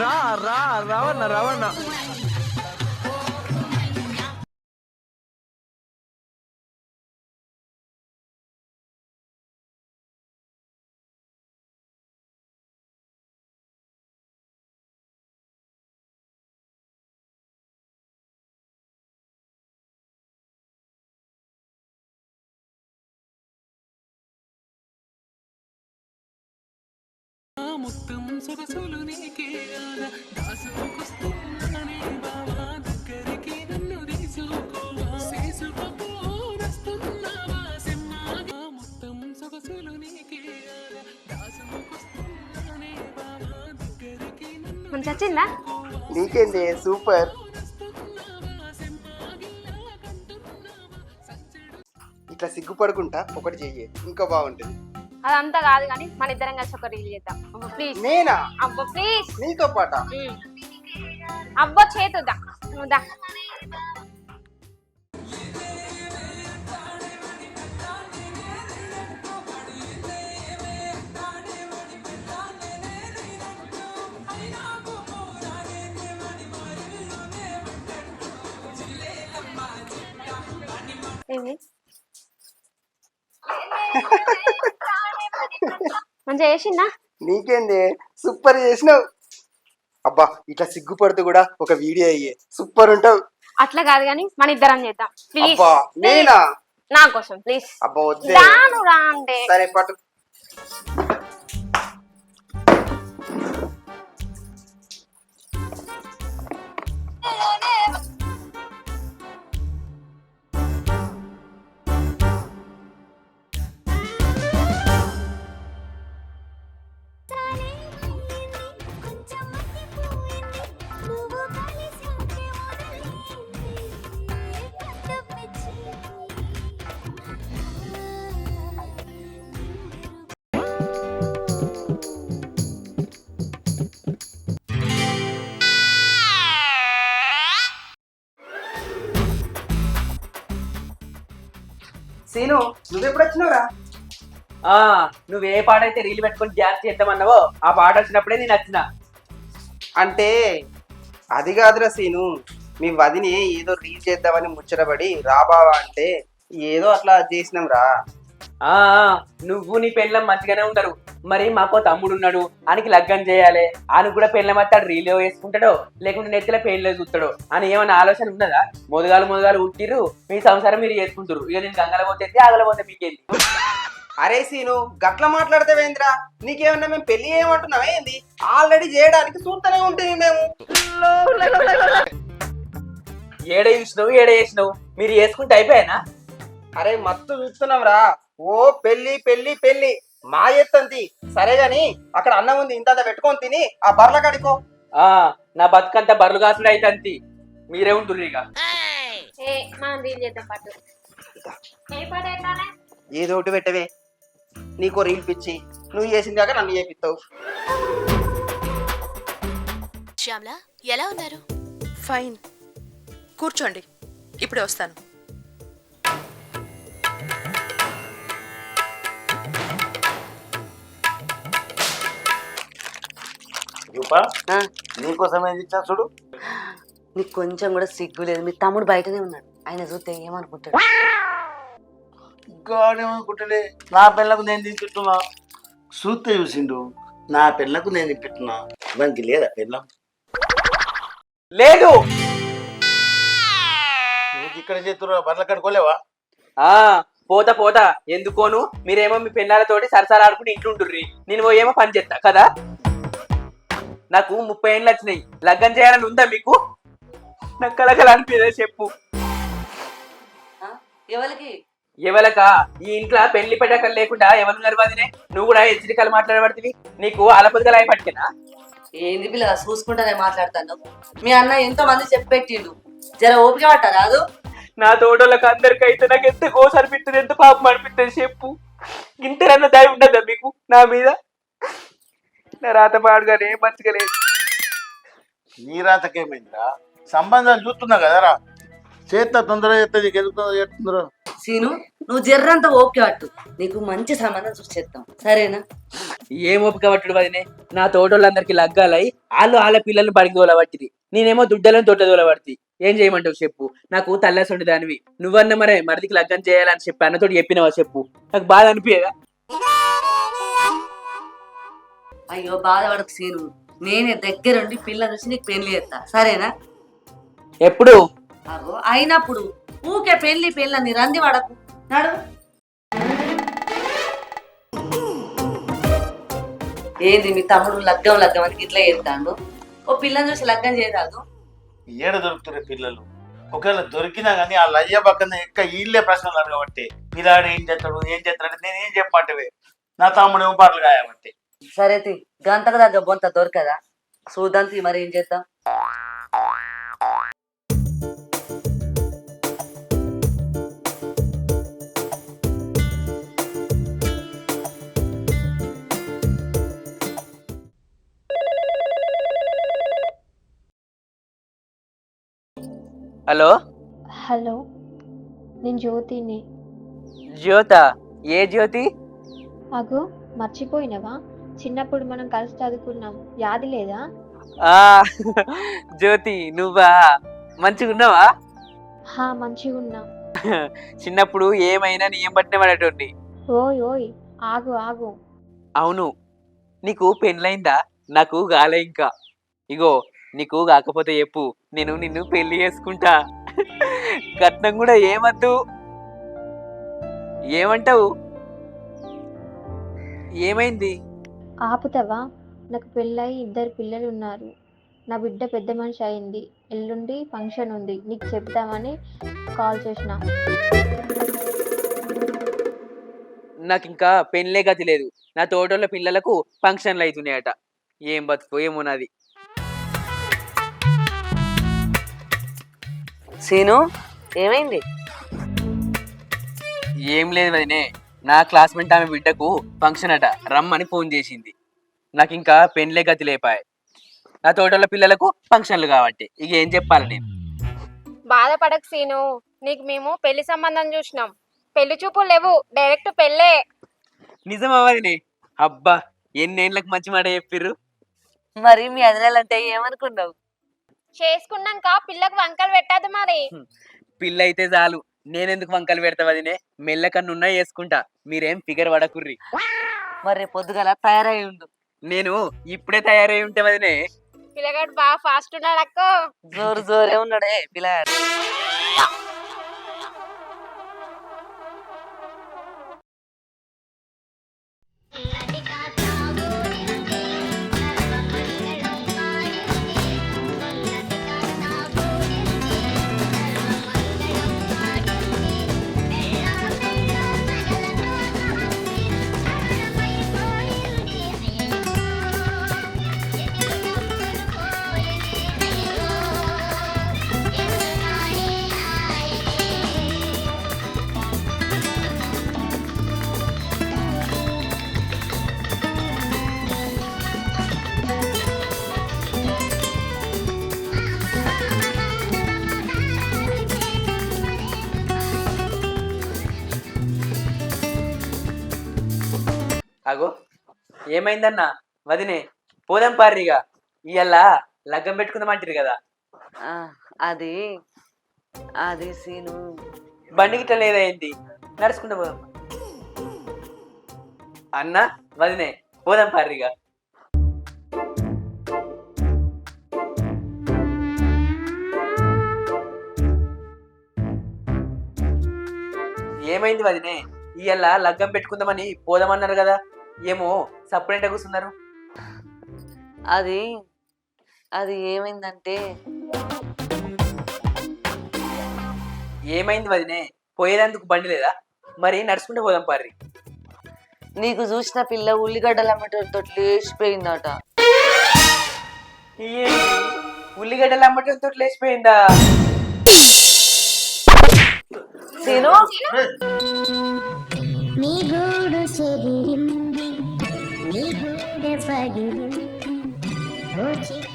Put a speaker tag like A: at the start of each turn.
A: రా రా రవణ రవణ
B: మొత్తం సొగసులు నీకే దాసుకొస్తున్నానే బావా దగ్గరికి నన్ను తీసుకోవా చేసుకపోస్తున్నావా సింహాగా మొత్తం సొగసులు నీకే దాసుకొస్తున్నానే బావా దగ్గరికి నన్ను
C: మన చచ్చిందా
D: నీకేంది సూపర్. ఇట్లా సిగ్గుపడుకుంటా ఒకటి చెయ్యి ఇంకా బాగుంటుంది.
C: అదంతా కాదు కానీ మన ఇద్దరం కలిసి ఒక రీల్ చేద్దాం ప్లీజ్.
D: నేనా?
C: అబ్బో ప్లీజ్
D: నీతో పాట?
C: అబ్బో చేతుదా నువ్వు దా. ఏంది మంచిగా చేసిందా?
D: నీకేంది సూపర్ చేసినావు. అబ్బా ఇట్లా సిగ్గుపడుతూ కూడా ఒక వీడియో అయ్యే సూపర్ ఉంటావు.
C: అట్లా కాదు కానీ మన ఇద్దరం చేద్దాం ప్లీజ్.
D: అబ్బా నేనా?
C: నా కోసం ప్లీజ్.
D: అబ్బా వద్దే.
C: రాను రా అంటే.
D: సరే పట్టు. సీను నువ్వెప్పుడు వచ్చినావురా?
E: నువ్వు ఏ పాట అయితే రీల్ పెట్టుకొని డ్యాన్స్ చేద్దామన్నావో ఆ పాట వచ్చినప్పుడే నేను వచ్చిన.
D: అంటే అది కాదురా సీను, మీ వదిని ఏదో రీల్ చేద్దామని ముచ్చటపడి రాబావా అంటే ఏదో అట్లా చేసినాం రా.
E: నువ్వు నీ పెళ్ళం మంచిగానే ఉంటారు, మరి మాకో తమ్ముడు ఉన్నాడు ఆయనకి లగ్గం చేయాలి, ఆయనకు కూడా పెళ్ళం వస్తాడు రీలో వేసుకుంటాడో లేకుంటే నెత్తిలో పెళ్ళలో చూస్తాడో అని ఏమైనా ఆలోచన ఉన్నదా? మొదగాలు ఉట్టిర్రు, మీ సంసారం మీరు చేసుకుంటారు, ఇక నేను గంగల పోతే ఆగల పోతే మీకేంది?
D: అరే సీను గట్ల మాట్లాడతావేంద్రా? నీకేమన్నా మేము పెళ్లి ఏమంటున్నావా ఏంది? ఆల్రెడీ చేయడానికి చూస్తూనే ఉంటుంది మేము.
E: ఏడ చూసినావు ఏడ చేసినావు, మీరు చేసుకుంటే అయిపోయానా?
D: అరే మత్తు చూస్తున్నాం రా. ఓ పెళ్లి పెళ్లి పెళ్లి మా ఎత్తంతి సరే గాని అక్కడ అన్నం ఉంది ఇంత పెట్టుకొని తిని ఆ బర్ల కడుకో.
E: నా బతుకంతా బర్రెలు కాసుడు అయితే అంతి, మీరే ఉంటుర్రు ఇక.
C: మనం రీల్ చేద్దాం పాటు. ఏ పాట అయినానే?
D: ఏదో ఒకటి పెట్టవే, నీకో రీల్ పిచ్చి, నువ్వు చేసింది కాక నన్ను చేపిస్తావు.
F: శ్యామ్లా ఎలా ఉన్నారు?
G: ఫైన్, కూర్చోండి ఇప్పుడే వస్తాను.
H: నీకోసం ఏం ఇచ్చా చూడు.
I: నీకు కొంచెం కూడా సిగ్గు లేదు. మీ తమ్ముడు బయటనే ఉన్నాడు, ఆయన చూస్తే ఏమనుకుంటాడు?
H: గాడేమనుకుంటాడే, నా పిల్లకు నేను తినిపెట్టున్నా. చూస్తే చూసిండు, నా పిల్లకు నేను తినిపెట్టున్నా. మనకి లేదా పిల్లం?
E: లేదు.
H: నువ్వు ఇక్కడ చేతున్నా బర్రెల కడుకోలేవా?
E: పోతా ఎందుకోను, మీరేమో మీ పిల్లలతోటి సరసాలు ఆడుకుని ఇంట్లో ఉంటుర్రి, నేను ఏమో పని చేస్తా కదా. నాకు 30 ఏళ్ళు వచ్చినాయి, లగ్గం చేయాలని ఉందా మీకు? నాకు కలకల అనిపిదే చెప్పు. ఎవలకా? ఈ ఇంట్లో పెళ్లి పెట్టకలు లేకుండా ఎవరున్నారు వదినే? నువ్వు కూడా హెచ్చరికలు మాట్లాడబడుతుంది, నీకు అలపతిగా లాయ పట్టుకున్నా?
I: ఏంది పిల్లగా చూసుకుంటానే మాట్లాడతాను. మీ అన్న ఎంతో మంది చెప్పెట్టిండు, జర ఓపిక పట్ట రాదు.
E: నా తోటోళ్ళకి అందరికైతే నాకు ఎంత గోస అనిపిస్తుంది, ఎంత పాపం అనిపిస్తుంది చెప్పు. ఇంతరన్న దయ ఉండదా మీకు నా మీద? నా రాత పాడుగానే మంచిగా లేదు.
H: నీ రాతకేమైందిరా? సంబంధాలు చూస్తున్నా కదరా, చేత తొందరగా చేస్తుంది, ఎదుగుతుందో చేస్తుందో.
I: సీను నువ్వు జర్రంతా ఓకే అట్టు నీకు మంచి సంబంధం చూసి చేస్తాం సరేనా?
E: ఏం ఓపిక పట్టుడు వదినే, నా తోటోళ్ళందరికి లగ్గాలై వాళ్ళ పిల్లల్ని బడికి దోలబట్టిది, నేనేమో దుడ్డలను తోట దోలబడితి. ఏం చేయమంటావు చెప్పు? నాకు తల్లసండి దానివి, నువ్వన్న మరే మరిదికి లగ్గం చేయాలని చెప్పి అన్నతోటి చెప్పినవా చెప్పు? నాకు బాధ అనిపించదా?
I: అయ్యో బాధపడకు సీను, నేనే దగ్గరుండి పిల్ల చూసి నీకు పెళ్లి చేస్తా సరేనా?
E: ఎప్పుడు?
I: అగో అయినప్పుడు ఊకే పెళ్లి పెళ్ళని రంది పడకు నడు. ఏంది మీ తమ్ముడు లగ్గం అని ఇట్లా చేస్తాడు? ఓ పిల్లని చూసి లగ్గం చేయరాదు?
H: ఏడ దొరుకుతున్నారు పిల్లలు? ఒకవేళ దొరికినా కానీ ఆ లయ్య పక్కన ఎక్క వీళ్ళే ప్రశ్నలు అడగబట్టి పిల్లాడు ఏం చేస్తాడు అంటే నేనేం చెప్పమంటే నా తమ్ముడు ఏమో పాటలు కాయబట్టి.
I: సరే గంటకు దగ్గర బొంత దొరకదా చూద్దాంతి మరి ఏం చేద్దాం.
E: హలో
C: హలో, నేను జ్యోతిని.
E: జ్యోత? ఏ జ్యోతి?
C: అగో మర్చిపోయినవా? చిన్నప్పుడు మనం కలిసి చదువుకున్నాం, యాది లేదా?
E: ఆ జ్యోతి నువ్వా? మంచిగున్నావా?
C: హా మంచిగా ఉన్నా.
E: చిన్నప్పుడు ఏమైనా నీ ఏం పట్టిన పడేటోండి.
C: ఓయ్ ఓయ్ ఆగు ఆగు.
E: అవును, నీకు పెళ్ళైందా? నాకు గాలే ఇంకా. ఇగో నీకు కాకపోతే చెప్పు, నేను నిన్ను పెళ్లి చేసుకుంటా. కట్నం కూడా ఏమద్దు. ఏమంటావు? ఏమైంది?
C: ఆపుతావా? నాకు పెళ్ళయి 2 పిల్లలు ఉన్నారు. నా బిడ్డ పెద్ద మనిషి అయింది. ఎల్లుండి ఫంక్షన్ ఉంది, నీకు చెప్తామని కాల్ చేసిన.
E: నాకు ఇంకా పెళ్ళే గతి లేదు. నా తోటోళ్ళ పిల్లలకు ఫంక్షన్లు అవుతున్నాయట. ఏం బతుకు ఏమో నాది.
I: సీను ఏమైంది?
E: ఏం లేదు వదినే, నా క్లాస్మేట్ ఆమె బిడ్డకు ఫంక్షన్ అట, రమ్మని ఫోన్ చేసింది. నాకు ఇంకా పెళ్ళే గతి లేపాయి. నా తోటల పిల్లలకు ఫంక్షన్లు కాబట్టి ఇక ఏం చెప్పాలి నేను?
C: బాధపడకు సీను, నీకు మేము పెళ్లి సంబంధం చూసినాం. పెళ్లి చూపులు లేవు, డైరెక్ట్ పెళ్ళే.
E: నిజమా వదినే? అబ్బా, ఎన్నేళ్ళకి మంచి మాట చెప్పిర్రు.
I: మరి మీ అదినాలంటే ఏమనుకున్నావు?
C: చేసుకున్నాక పిల్లకు వంకలు పెట్టదు మరి.
E: పిల్ల అయితే చాలు, నేనెందుకు వంకలు పెడతా వదినే? మెల్లకన్నున్నా వేసుకుంటా, మీరేం ఫిగర్ పడకుర్రి.
I: మరి పొద్దుగల తయారై ఉండు.
E: నేను ఇప్పుడే తయారై ఉంటే వదినే.
C: పిల్లగాడు బాగా ఫాస్ట్ ఉన్నాడు అక్క.
I: జోరే ఉన్నాడే పిల్లగాడు.
E: అగో ఏమైందన్నా? వదినే పోదాం పారిగా, ఇవాళ లగ్గం పెట్టుకుందామంటారు కదా.
I: అది అది సీను
E: బండి గిట్ట లేదా ఏంటి? నడుచుకుంటా పోదాం అన్న. వదినే పోదాం పారిగా. ఏమైంది వదినే? ఇవాళ లగ్గం పెట్టుకుందామని పోదామన్నారు కదా, ఏమో సపరేట్గా కూర్చున్నారు.
I: అది అది ఏమైందంటే.
E: ఏమైంది వదినే? పోయేదందుకు బండి లేదా? మరి నడుచుకుంటే పోదాం పారి.
I: నీకు చూసిన పిల్ల ఉల్లిగడ్డలు అమ్మటంతో లేచిపోయిందట.
E: ఉల్లిగడ్డలు అమ్మటంతో లేచిపోయిందా?
I: సీను
J: నీ గూడు చెదిరింది, నీ గుండె పగిలింది, ఓ చిట్టి